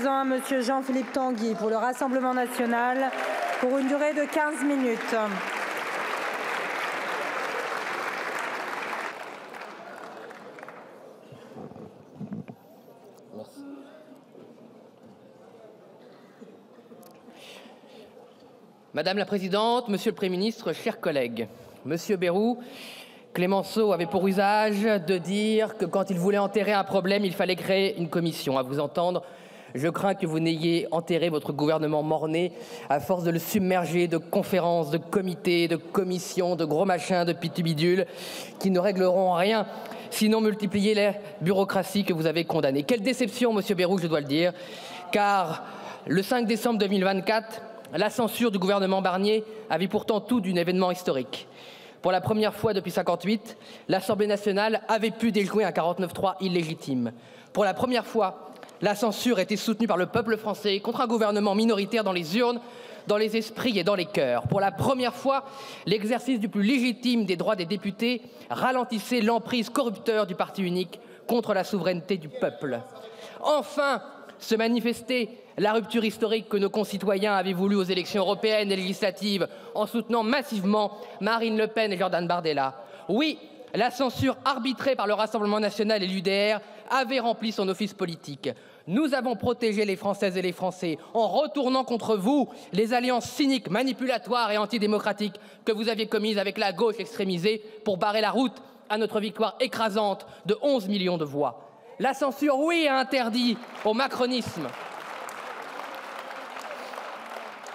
présent à Monsieur Jean-Philippe Tanguy pour le Rassemblement national pour une durée de 15 minutes. Madame la Présidente, Monsieur le Premier ministre, chers collègues, Monsieur Bayrou, Clémenceau avait pour usage de dire que quand il voulait enterrer un problème, il fallait créer une commission. À vous entendre, je crains que vous n'ayez enterré votre gouvernement mort-né à force de le submerger de conférences, de comités, de commissions, de gros machins, de pitubidules qui ne régleront rien, sinon multiplier les bureaucraties que vous avez condamnées. Quelle déception, Monsieur Bayrou, je dois le dire, car le 5 décembre 2024, la censure du gouvernement Barnier avait pourtant tout d'un événement historique. Pour la première fois depuis 1958, l'Assemblée nationale avait pu déjouer un 49.3 illégitime. Pour la première fois, la censure était soutenue par le peuple français contre un gouvernement minoritaire dans les urnes, dans les esprits et dans les cœurs. Pour la première fois, l'exercice du plus légitime des droits des députés ralentissait l'emprise corrupteur du parti unique contre la souveraineté du peuple. Enfin, se manifestait la rupture historique que nos concitoyens avaient voulu aux élections européennes et législatives en soutenant massivement Marine Le Pen et Jordan Bardella. Oui, la censure arbitrée par le Rassemblement national et l'UDR avait rempli son office politique. Nous avons protégé les Françaises et les Français en retournant contre vous les alliances cyniques, manipulatoires et antidémocratiques que vous aviez commises avec la gauche extrémisée pour barrer la route à notre victoire écrasante de 11 millions de voix. La censure, oui, a interdit au macronisme.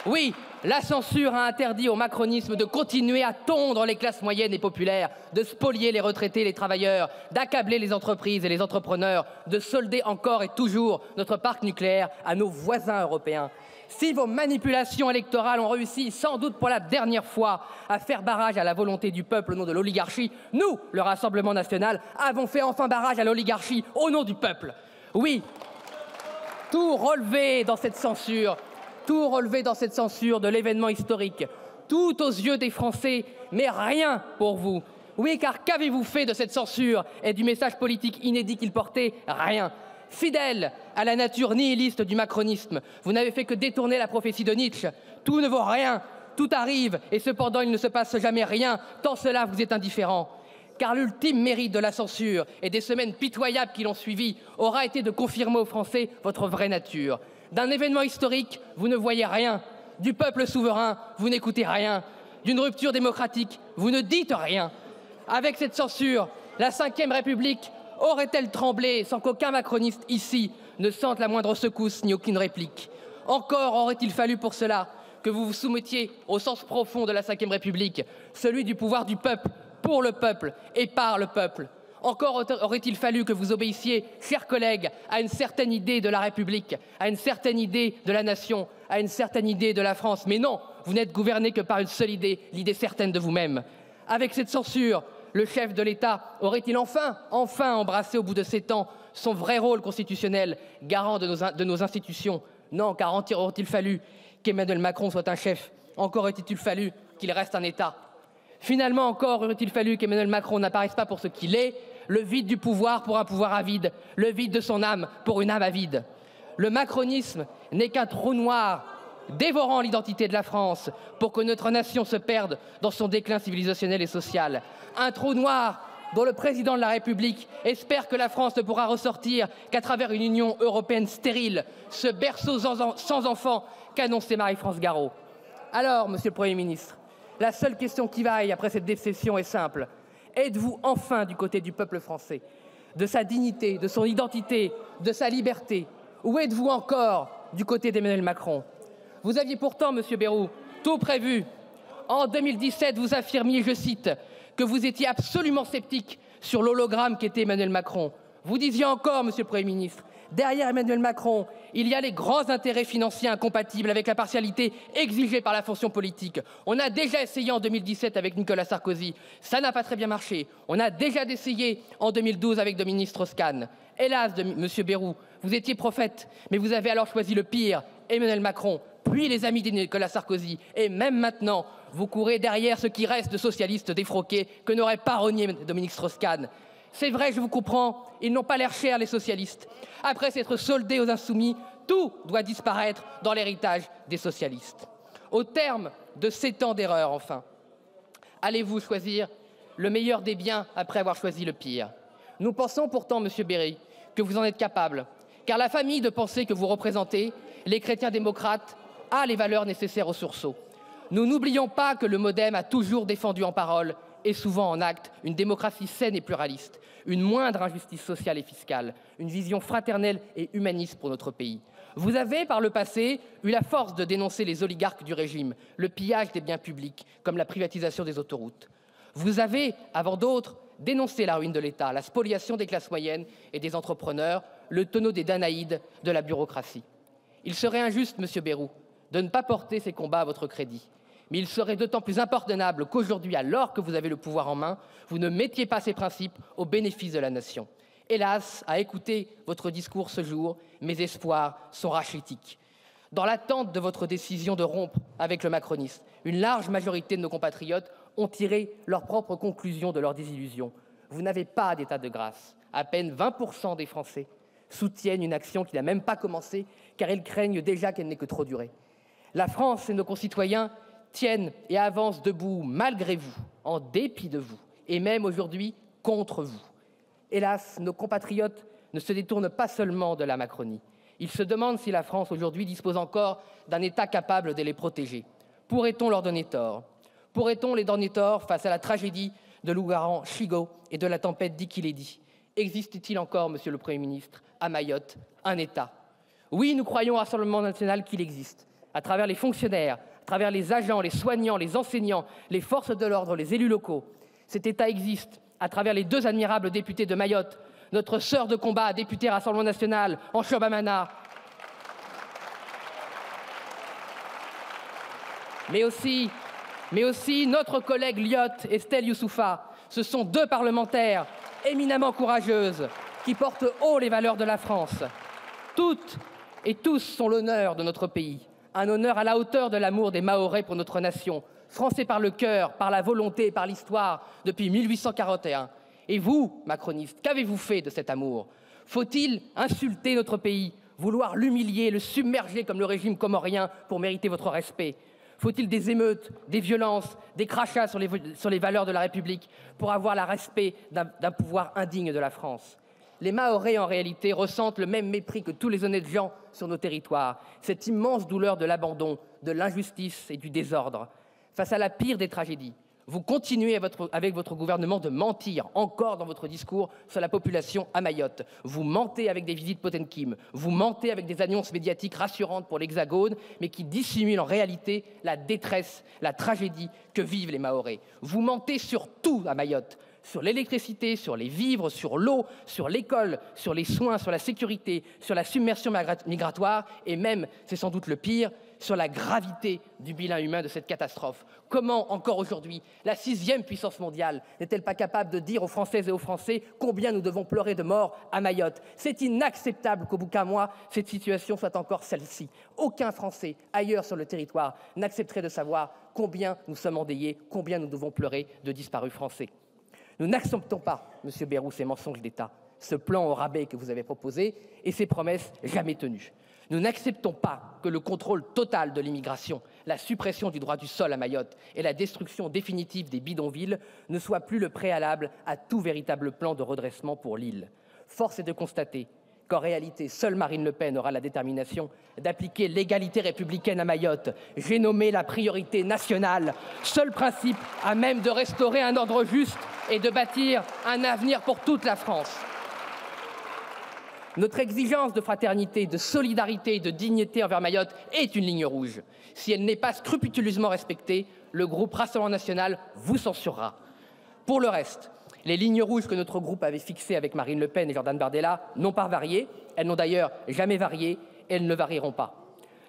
Oui, la censure a interdit au macronisme de continuer à tondre les classes moyennes et populaires, de spolier les retraités et les travailleurs, d'accabler les entreprises et les entrepreneurs, de solder encore et toujours notre parc nucléaire à nos voisins européens. Si vos manipulations électorales ont réussi, sans doute pour la dernière fois, à faire barrage à la volonté du peuple au nom de l'oligarchie, nous, le Rassemblement national, avons fait enfin barrage à l'oligarchie au nom du peuple. Oui, tout relevé dans cette censure de l'événement historique, tout aux yeux des Français, mais rien pour vous. Oui, car qu'avez-vous fait de cette censure et du message politique inédit qu'il portait? Rien. Fidèle à la nature nihiliste du macronisme, vous n'avez fait que détourner la prophétie de Nietzsche. Tout ne vaut rien, tout arrive, et cependant il ne se passe jamais rien, tant cela vous est indifférent. Car l'ultime mérite de la censure et des semaines pitoyables qui l'ont suivi aura été de confirmer aux Français votre vraie nature. D'un événement historique, vous ne voyez rien. Du peuple souverain, vous n'écoutez rien. D'une rupture démocratique, vous ne dites rien. Avec cette censure, la Ve République aurait-elle tremblé sans qu'aucun macroniste ici ne sente la moindre secousse ni aucune réplique? Encore aurait-il fallu pour cela que vous vous soumettiez au sens profond de la Ve République, celui du pouvoir du peuple, pour le peuple et par le peuple. Encore aurait-il fallu que vous obéissiez, chers collègues, à une certaine idée de la République, à une certaine idée de la nation, à une certaine idée de la France. Mais non, vous n'êtes gouverné que par une seule idée, l'idée certaine de vous-même. Avec cette censure, le chef de l'État aurait-il enfin embrassé au bout de 7 ans son vrai rôle constitutionnel, garant de nos institutions? Non, car aurait-il fallu qu'Emmanuel Macron soit un chef? Encore aurait-il fallu qu'il reste un État? Finalement, encore aurait-il fallu qu'Emmanuel Macron n'apparaisse pas pour ce qu'il est, le vide du pouvoir pour un pouvoir avide, le vide de son âme pour une âme avide. Le macronisme n'est qu'un trou noir dévorant l'identité de la France pour que notre nation se perde dans son déclin civilisationnel et social. Un trou noir dont le président de la République espère que la France ne pourra ressortir qu'à travers une Union européenne stérile, ce berceau sans enfants qu'annonçait Marie-France Garot. Alors, Monsieur le Premier ministre, la seule question qui vaille après cette déception est simple. Êtes-vous enfin du côté du peuple français, de sa dignité, de son identité, de sa liberté? Ou êtes-vous encore du côté d'Emmanuel Macron? Vous aviez pourtant, Monsieur Bayrou, tout prévu. En 2017, vous affirmiez, je cite, que vous étiez absolument sceptique sur l'hologramme qu'était Emmanuel Macron. Vous disiez encore, Monsieur le Premier ministre, derrière Emmanuel Macron, il y a les grands intérêts financiers incompatibles avec la partialité exigée par la fonction politique. On a déjà essayé en 2017 avec Nicolas Sarkozy. Ça n'a pas très bien marché. On a déjà essayé en 2012 avec Dominique Strauss-Kahn. Hélas, Monsieur Bayrou, vous étiez prophète, mais vous avez alors choisi le pire, Emmanuel Macron, puis les amis de Nicolas Sarkozy. Et même maintenant, vous courez derrière ce qui reste de socialistes défroqués que n'aurait pas renié Dominique Strauss-Kahn. C'est vrai, je vous comprends, ils n'ont pas l'air chers, les socialistes. Après s'être soldés aux insoumis, tout doit disparaître dans l'héritage des socialistes. Au terme de 7 ans d'erreur, enfin, allez-vous choisir le meilleur des biens après avoir choisi le pire? Nous pensons pourtant, Monsieur Berry, que vous en êtes capable, car la famille de pensée que vous représentez, les chrétiens démocrates, a les valeurs nécessaires au sursaut. Nous n'oublions pas que le MoDem a toujours défendu en parole et souvent en acte une démocratie saine et pluraliste, une moindre injustice sociale et fiscale, une vision fraternelle et humaniste pour notre pays. Vous avez, par le passé, eu la force de dénoncer les oligarques du régime, le pillage des biens publics, comme la privatisation des autoroutes. Vous avez, avant d'autres, dénoncé la ruine de l'État, la spoliation des classes moyennes et des entrepreneurs, le tonneau des Danaïdes de la bureaucratie. Il serait injuste, Monsieur Bayrou, de ne pas porter ces combats à votre crédit. Mais il serait d'autant plus impardonnable qu'aujourd'hui, alors que vous avez le pouvoir en main, vous ne mettiez pas ces principes au bénéfice de la nation. Hélas, à écouter votre discours ce jour, mes espoirs sont rachitiques. Dans l'attente de votre décision de rompre avec le macronisme, une large majorité de nos compatriotes ont tiré leurs propres conclusions de leur désillusion. Vous n'avez pas d'état de grâce. À peine 20% des Français soutiennent une action qui n'a même pas commencé, car ils craignent déjà qu'elle n'ait que trop duré. La France et nos concitoyens tiennent et avancent debout malgré vous, en dépit de vous, et même aujourd'hui contre vous. Hélas, nos compatriotes ne se détournent pas seulement de la Macronie. Ils se demandent si la France aujourd'hui dispose encore d'un État capable de les protéger. Pourrait-on leur donner tort? Pourrait-on les donner tort face à la tragédie de l'ouragan Chigo et de la tempête Dikiledi? Existe-t-il encore, Monsieur le Premier ministre, à Mayotte, un État? Oui, nous croyons au Rassemblement national qu'il existe, à travers les fonctionnaires, à travers les agents, les soignants, les enseignants, les forces de l'ordre, les élus locaux. Cet État existe à travers les 2 admirables députés de Mayotte, notre sœur de combat, députée Rassemblement national, Ancho Bamana, mais aussi notre collègue Lyotte, Estelle Youssoufa. Ce sont 2 parlementaires éminemment courageuses qui portent haut les valeurs de la France. Toutes et tous sont l'honneur de notre pays, un honneur à la hauteur de l'amour des Mahorais pour notre nation, français par le cœur, par la volonté et par l'histoire depuis 1841. Et vous, macronistes, qu'avez-vous fait de cet amour? Faut-il insulter notre pays, vouloir l'humilier, le submerger comme le régime comorien pour mériter votre respect? Faut-il des émeutes, des violences, des crachats sur les valeurs de la République pour avoir le respect d'un pouvoir indigne de la France? Les Mahorais, en réalité, ressentent le même mépris que tous les honnêtes gens sur nos territoires, cette immense douleur de l'abandon, de l'injustice et du désordre. Face à la pire des tragédies, vous continuez avec votre gouvernement de mentir encore dans votre discours sur la population à Mayotte. Vous mentez avec des visites Potemkin, vous mentez avec des annonces médiatiques rassurantes pour l'Hexagone, mais qui dissimulent en réalité la détresse, la tragédie que vivent les Mahorais. Vous mentez sur tout à Mayotte, sur l'électricité, sur les vivres, sur l'eau, sur l'école, sur les soins, sur la sécurité, sur la submersion migratoire et même, c'est sans doute le pire, sur la gravité du bilan humain de cette catastrophe. Comment, encore aujourd'hui, la 6e puissance mondiale n'est-elle pas capable de dire aux Françaises et aux Français combien nous devons pleurer de morts à Mayotte? C'est inacceptable qu'au bout d'un mois, cette situation soit encore celle-ci. Aucun Français, ailleurs sur le territoire, n'accepterait de savoir combien nous sommes endeuillés, combien nous devons pleurer de disparus français. Nous n'acceptons pas, Monsieur Bayrou, ces mensonges d'État, ce plan au rabais que vous avez proposé et ces promesses jamais tenues. Nous n'acceptons pas que le contrôle total de l'immigration, la suppression du droit du sol à Mayotte et la destruction définitive des bidonvilles ne soient plus le préalable à tout véritable plan de redressement pour l'île. Force est de constater qu'en réalité, seule Marine Le Pen aura la détermination d'appliquer l'égalité républicaine à Mayotte. J'ai nommé la priorité nationale, seul principe à même de restaurer un ordre juste et de bâtir un avenir pour toute la France. Notre exigence de fraternité, de solidarité et de dignité envers Mayotte est une ligne rouge. Si elle n'est pas scrupuleusement respectée, le groupe Rassemblement national vous censurera. Pour le reste, les lignes rouges que notre groupe avait fixées avec Marine Le Pen et Jordan Bardella n'ont pas varié. Elles n'ont d'ailleurs jamais varié et elles ne varieront pas.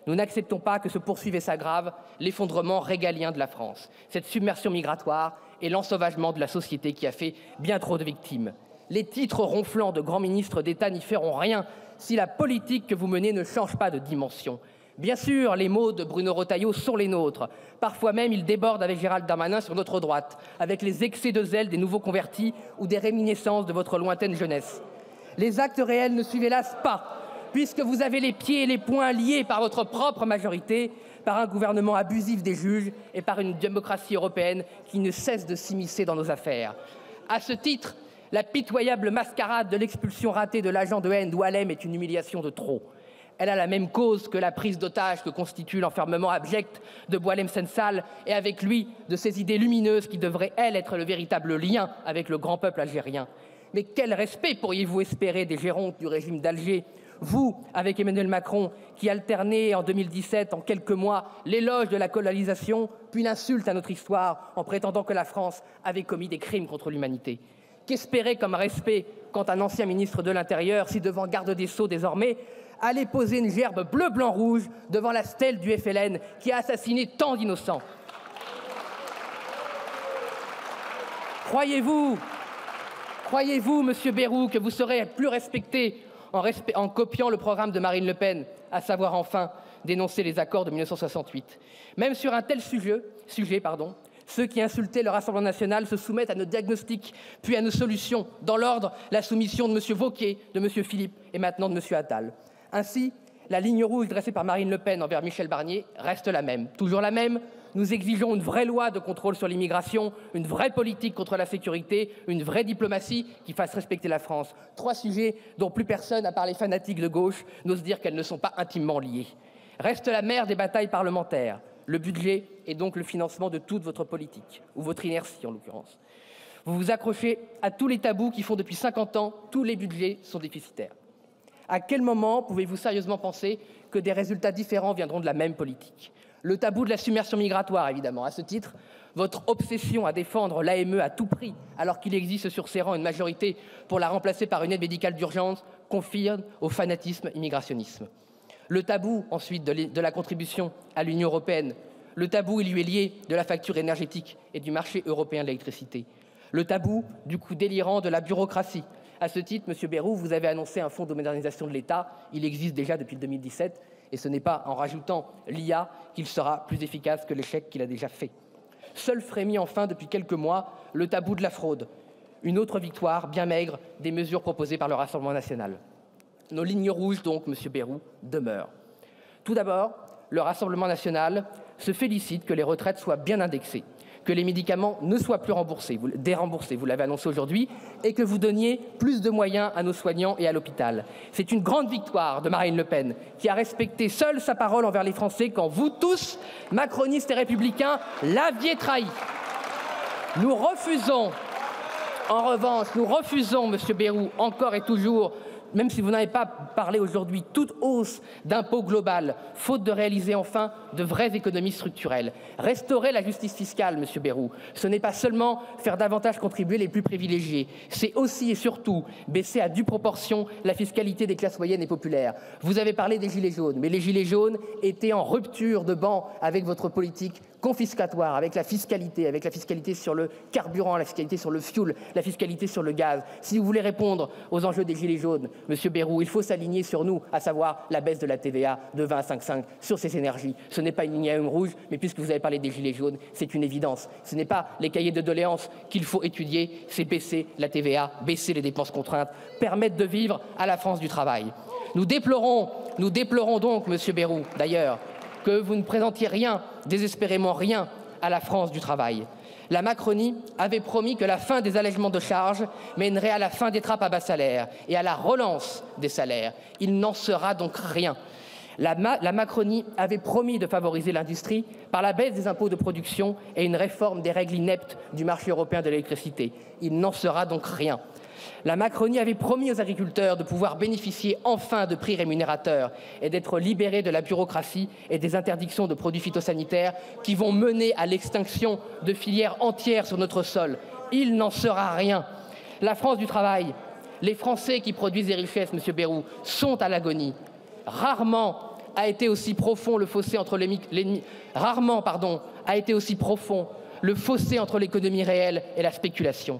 Nous n'acceptons pas que se poursuive et s'aggrave l'effondrement régalien de la France, cette submersion migratoire et l'ensauvagement de la société qui a fait bien trop de victimes. Les titres ronflants de grands ministres d'État n'y feront rien si la politique que vous menez ne change pas de dimension. Bien sûr, les mots de Bruno Retailleau sont les nôtres. Parfois même, ils débordent avec Gérald Darmanin sur notre droite, avec les excès de zèle des nouveaux convertis ou des réminiscences de votre lointaine jeunesse. Les actes réels ne suivent hélas pas. puisque vous avez les pieds et les poings liés par votre propre majorité, par un gouvernement abusif des juges et par une démocratie européenne qui ne cesse de s'immiscer dans nos affaires. À ce titre, la pitoyable mascarade de l'expulsion ratée de l'agent de haine d'Oualem est une humiliation de trop. Elle a la même cause que la prise d'otage que constitue l'enfermement abject de Boualem Sansal et avec lui de ces idées lumineuses qui devraient, elles, être le véritable lien avec le grand peuple algérien. Mais quel respect pourriez-vous espérer des gérontes du régime d'Alger, vous, avec Emmanuel Macron, qui alternait en 2017, en quelques mois, l'éloge de la colonisation, puis l'insulte à notre histoire en prétendant que la France avait commis des crimes contre l'humanité? Qu'espérer comme respect quand un ancien ministre de l'Intérieur, si devant garde des Sceaux désormais, allait poser une gerbe bleu-blanc-rouge devant la stèle du FLN qui a assassiné tant d'innocents? Croyez-vous, Monsieur Bayrou, que vous serez plus respecté en copiant le programme de Marine Le Pen, à savoir enfin dénoncer les accords de 1968? Même sur un tel sujet, ceux qui insultaient le Rassemblement national se soumettent à nos diagnostics, puis à nos solutions. Dans l'ordre, la soumission de M. Wauquiez, de M. Philippe et maintenant de M. Attal. Ainsi, la ligne rouge dressée par Marine Le Pen envers Michel Barnier reste la même. Toujours la même. Nous exigeons une vraie loi de contrôle sur l'immigration, une vraie politique contre la sécurité, une vraie diplomatie qui fasse respecter la France. 3 sujets dont plus personne, à part les fanatiques de gauche, n'ose dire qu'elles ne sont pas intimement liées. Reste la mère des batailles parlementaires, le budget et donc le financement de toute votre politique, ou votre inertie en l'occurrence. Vous vous accrochez à tous les tabous qui font depuis 50 ans, tous les budgets sont déficitaires. À quel moment pouvez-vous sérieusement penser que des résultats différents viendront de la même politique? Le tabou de la submersion migratoire, évidemment. À ce titre, votre obsession à défendre l'AME à tout prix, alors qu'il existe sur ses rangs une majorité pour la remplacer par une aide médicale d'urgence, confirme au fanatisme immigrationnisme. Le tabou, ensuite, de la contribution à l'Union européenne. Le tabou, il lui est lié, de la facture énergétique et du marché européen de l'électricité. Le tabou du coût délirant de la bureaucratie. À ce titre, M. Bayrou, vous avez annoncé un fonds de modernisation de l'État. Il existe déjà depuis 2017 et ce n'est pas en rajoutant l'IA qu'il sera plus efficace que l'échec qu'il a déjà fait. Seul frémit enfin depuis quelques mois le tabou de la fraude. Une autre victoire bien maigre des mesures proposées par le Rassemblement national. Nos lignes rouges, donc, M. Bayrou, demeurent. Tout d'abord, le Rassemblement national se félicite que les retraites soient bien indexées, que les médicaments ne soient plus déremboursés, vous l'avez annoncé aujourd'hui, et que vous donniez plus de moyens à nos soignants et à l'hôpital. C'est une grande victoire de Marine Le Pen, qui a respecté seule sa parole envers les Français quand vous tous, macronistes et républicains, l'aviez trahi. Nous refusons, en revanche, M. Bayrou, encore et toujours, même si vous n'avez pas parlé aujourd'hui, toute hausse d'impôts global, faute de réaliser enfin de vraies économies structurelles. Restaurer la justice fiscale, M. Bayrou, ce n'est pas seulement faire davantage contribuer les plus privilégiés, c'est aussi et surtout baisser à due proportion la fiscalité des classes moyennes et populaires. Vous avez parlé des gilets jaunes, mais les gilets jaunes étaient en rupture de banc avec votre politique confiscatoire, avec la fiscalité sur le carburant, la fiscalité sur le fioul, la fiscalité sur le gaz. Si vous voulez répondre aux enjeux des gilets jaunes, Monsieur Bayrou, il faut s'aligner sur nous, à savoir la baisse de la TVA de 20 à 5,5 sur ces énergies. Ce n'est pas une ligne rouge, mais puisque vous avez parlé des gilets jaunes, c'est une évidence. Ce n'est pas les cahiers de doléances qu'il faut étudier, c'est baisser la TVA, baisser les dépenses contraintes, permettre de vivre à la France du travail. Nous déplorons donc, Monsieur Bayrou, d'ailleurs, que vous ne présentiez rien, désespérément rien, à la France du travail. La Macronie avait promis que la fin des allègements de charges mènerait à la fin des trappes à bas salaire et à la relance des salaires. Il n'en sera donc rien. La Macronie avait promis de favoriser l'industrie par la baisse des impôts de production et une réforme des règles ineptes du marché européen de l'électricité. Il n'en sera donc rien. La Macronie avait promis aux agriculteurs de pouvoir bénéficier enfin de prix rémunérateurs et d'être libérés de la bureaucratie et des interdictions de produits phytosanitaires qui vont mener à l'extinction de filières entières sur notre sol. Il n'en sera rien. La France du travail, les Français qui produisent des richesses, M. Bayrou, sont à l'agonie. Rarement a été aussi profond le fossé entre le fossé entre l'économie réelle et la spéculation.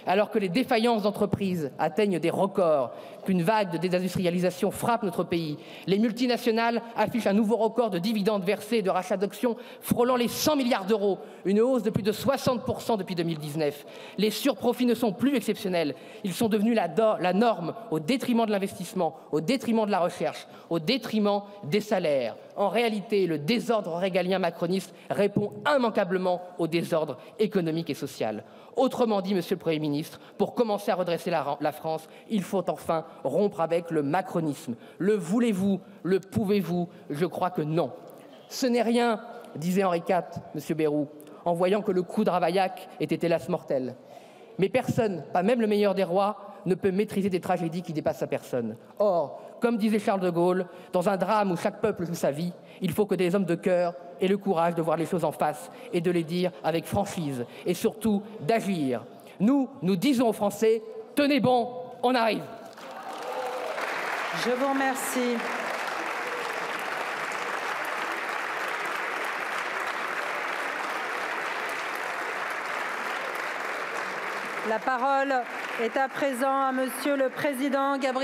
Alors que les défaillances d'entreprises atteignent des records, qu'une vague de désindustrialisation frappe notre pays. Les multinationales affichent un nouveau record de dividendes versés et de rachats d'actions frôlant les 100 milliards d'euros, une hausse de plus de 60% depuis 2019. Les surprofits ne sont plus exceptionnels, ils sont devenus la norme au détriment de l'investissement, au détriment de la recherche, au détriment des salaires. En réalité, le désordre régalien macroniste répond immanquablement au désordre économique et social. Autrement dit, Monsieur le Premier ministre, pour commencer à redresser la France, il faut enfin rompre avec le macronisme. Le voulez-vous? Le pouvez-vous? Je crois que non. Ce n'est rien, disait Henri IV, Monsieur Bayrou, en voyant que le coup de Ravaillac était hélas mortel. Mais personne, pas même le meilleur des rois, ne peut maîtriser des tragédies qui dépassent sa personne. Or, comme disait Charles de Gaulle, dans un drame où chaque peuple joue sa vie, il faut que des hommes de cœur aient le courage de voir les choses en face et de les dire avec franchise et surtout d'agir. Nous disons aux Français, tenez bon, on arrive. Je vous remercie. La parole est à présent à Monsieur le Président Gabriel